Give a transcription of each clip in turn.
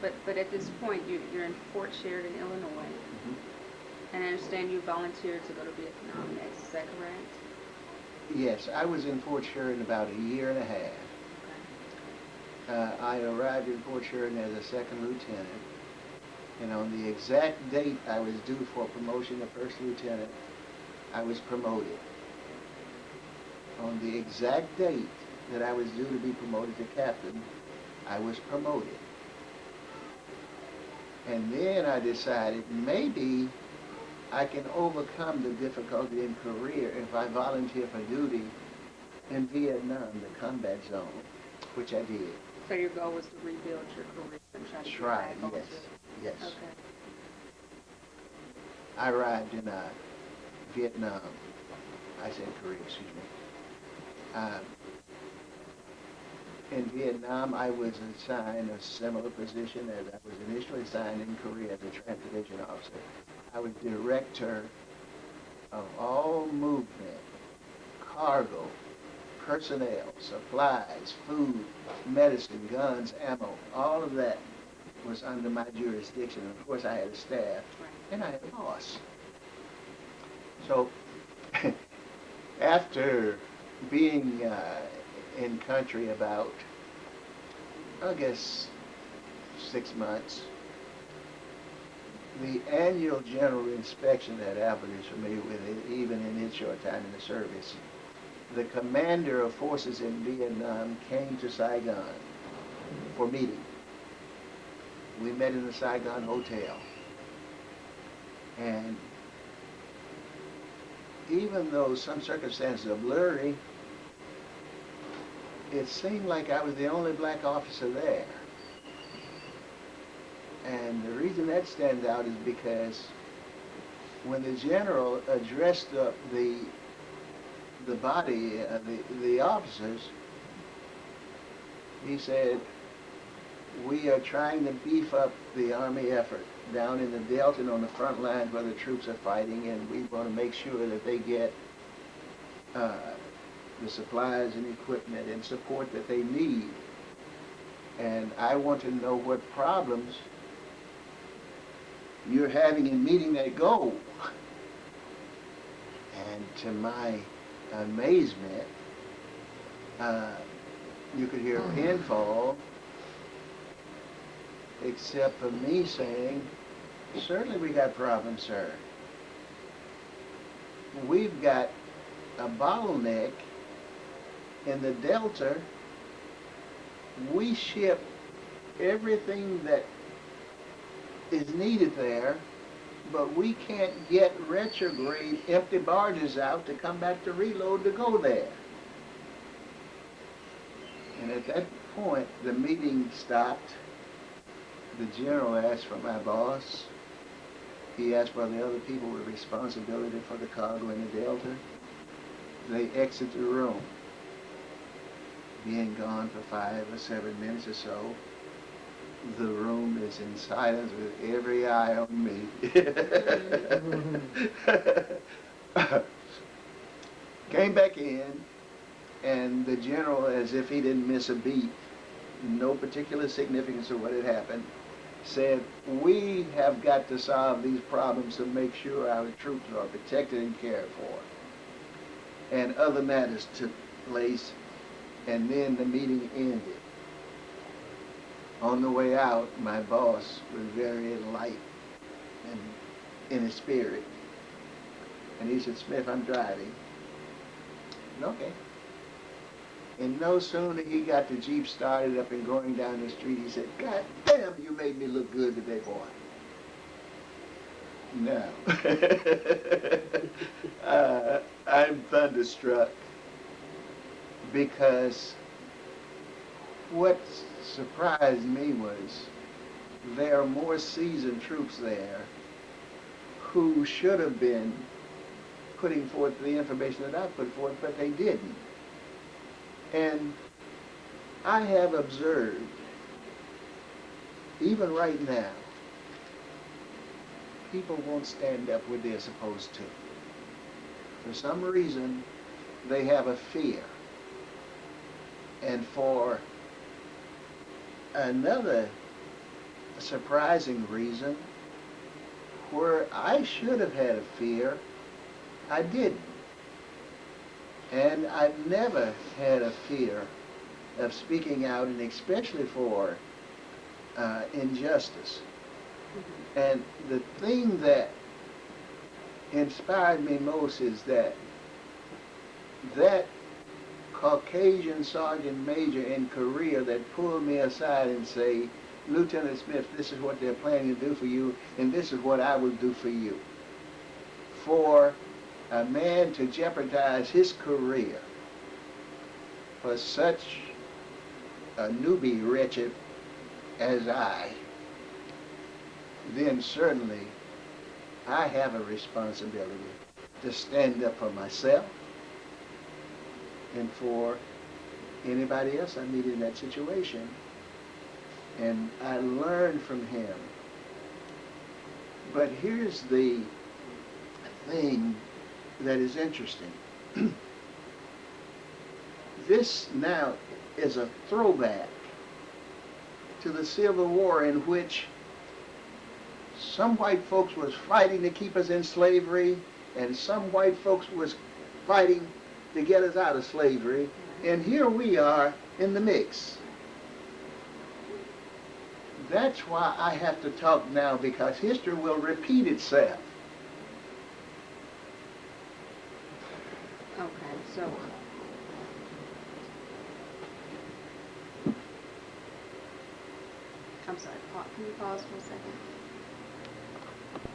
But at this point, you're in Fort Sheridan, Illinois, Mhm. and I understand you volunteered to go to Vietnam next. Is that correct? Yes, I was in Fort Sheridan about a year and a half. I arrived in Fort Sheridan as a second lieutenant, and on the exact date I was due for promotion to first lieutenant, I was promoted. On the exact date that I was due to be promoted to captain, I was promoted. And then I decided maybe I can overcome the difficulty in career if I volunteer for duty in Vietnam, the combat zone, which I did. So your goal was to rebuild your career and try to get Try, back yes, onto. yes. Okay. I arrived in Vietnam. I said Korea, excuse me. Uh, in Vietnam, I was assigned a similar position as I was initially assigned in Korea as a transportation officer. I was director of all movement, cargo, personnel, supplies, food, medicine, guns, ammo, all of that was under my jurisdiction. Of course, I had a staff and I had a boss. So after being in country about, I guess, 6 months, the annual general inspection that Albert is familiar with, even in his short time in the service, the commander of forces in Vietnam came to Saigon for meeting. We met in the Saigon Hotel. And even though some circumstances are blurry, it seemed like I was the only black officer there. And the reason that stands out is because when the general addressed the body, the officers, he said, "We are trying to beef up the Army effort down in the Delta and on the front lines where the troops are fighting, and we want to make sure that they get uh, the supplies and equipment and support that they need. And I want to know what problems you're having in meeting that goal." And to my amazement, uh, you could hear a pin fall, except for me saying, "Certainly we got problems, sir. We've got a bottleneck in the Delta. We ship everything that is needed there, but we can't get retrograde empty barges out to come back to reload to go there." And at that point, the meeting stopped. The general asked for my boss. He asked for the other people with responsibility for the cargo in the Delta. They exit the room. Being gone for 5 or 7 minutes or so, the room is in silence with every eye on me. Came back in, and the general, as if he didn't miss a beat, no particular significance of what had happened, said, "We have got to solve these problems to make sure our troops are protected and cared for." And other matters took place, and then the meeting ended. On the way out, my boss was very light and in his spirit. And he said, "Smith, I'm driving." And okay. And no sooner he got the Jeep started up and going down the street, he said, "God damn, you made me look good today, boy." Now, I'm thunderstruck because what surprised me was there are more seasoned troops there who should have been putting forth the information that I put forth, but they didn't. And I have observed, even right now, people won't stand up where they're supposed to. For some reason, they have a fear. And for another a surprising reason, where I should have had a fear, I didn't. And I've never had a fear of speaking out, and especially for injustice. And the thing that inspired me most is that Caucasian sergeant major in Korea that pulled me aside and say, Lieutenant Smith, this is what they're planning to do for you, and this is what I will do for you. For a man to jeopardize his career for such a newbie wretched as I, then certainly I have a responsibility to stand up for myself and for anybody else I meet in that situation. And I learned from him. But here's the thing that is interesting. This now is a throwback to the Civil War, in which some white folks was fighting to keep us in slavery, and some white folks was fighting to get us out of slavery, and here we are in the mix. That's why I have to talk now, because history will repeat itself. Okay, so I'm sorry, can you pause for a second?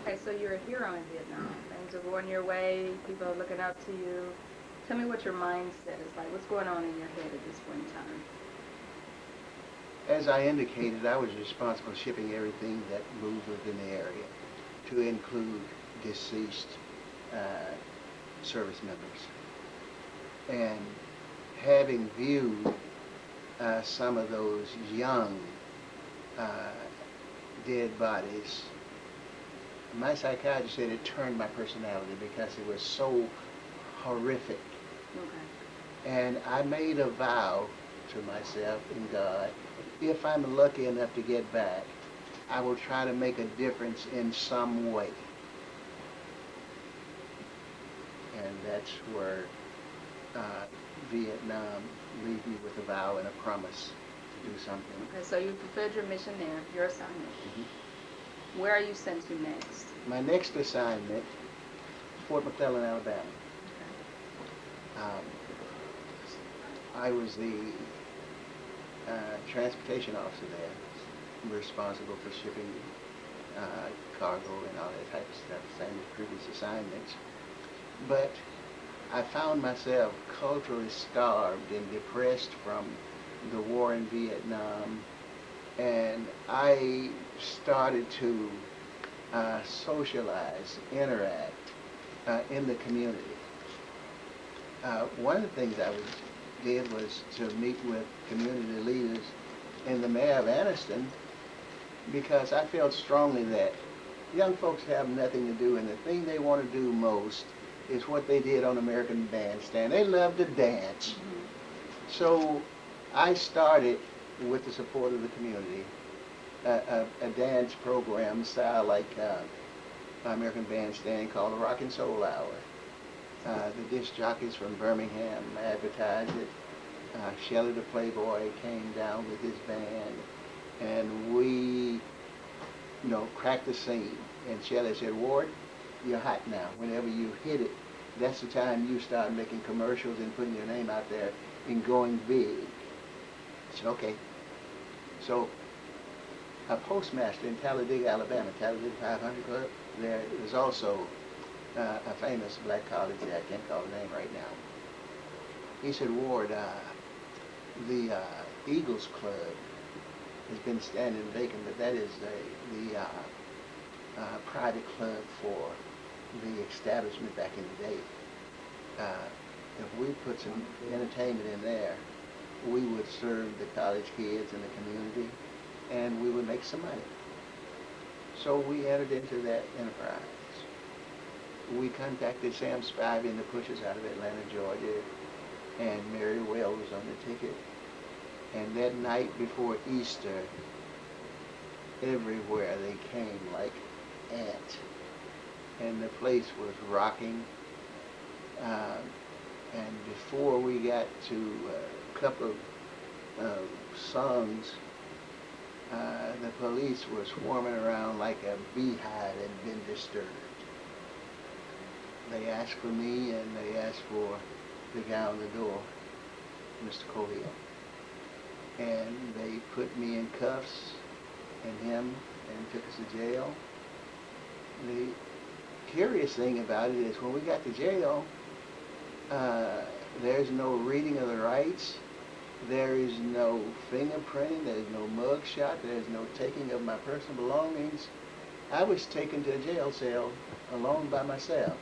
Okay, so you're a hero in Vietnam. Things are going your way, people are looking up to you. Tell me what your mindset is like. What's going on in your head at this point in time? As I indicated, I was responsible for shipping everything that moved within the area, to include deceased service members. And having viewed some of those young dead bodies, my psychiatrist said it turned my personality because it was so horrific. Okay. And I made a vow to myself and God, if I'm lucky enough to get back, I will try to make a difference in some way. And that's where Vietnam leaves me with a vow and a promise to do something. Okay, so you fulfilled your mission there, your assignment. Mm-hmm. Where are you sent to next? My next assignment, Fort McClellan, Alabama. Okay. I was the transportation officer there, responsible for shipping cargo and all that type of stuff, same as previous assignments. But I found myself culturally starved and depressed from the war in Vietnam, and I started to socialize, interact in the community. One of the things I did was to meet with community leaders and the mayor of Anniston, because I felt strongly that young folks have nothing to do, and the thing they want to do most is what they did on American Bandstand. They love to dance. Mm-hmm. So I started, with the support of the community, a dance program style like American Bandstand called the Rock and Soul Hour. The disc jockeys from Birmingham advertised it. Shelley the Playboy came down with his band, and we, cracked the scene. And Shelley said, Ward, you're hot now. Whenever you hit it, that's the time you start making commercials and putting your name out there and going big. I said, okay. So a postmaster in Talladega, Alabama, Talladega 500 Club, there is also a famous black college there. I can't call the name right now. He said, Ward, the Eagles Club has been standing vacant, but that is the private club for the establishment back in the day. If we put some entertainment in there, we would serve the college kids in the community, and we would make some money. So we entered into that enterprise. We contacted Sam Spivey and the Pushers out of Atlanta, Georgia, and Mary Wells was on the ticket. And that night before Easter, everywhere. They came like ants, and the place was rocking. Uh, and before we got to a couple of songs, the police were swarming around like a beehive had been disturbed. They asked for me and they asked for the guy on the door, Mr. Cohill. And they put me in cuffs and him and took us to jail. The curious thing about it is when we got to jail, there's no reading of the rights. There is no fingerprinting. There's no mug shot. There's no taking of my personal belongings. I was taken to a jail cell alone by myself.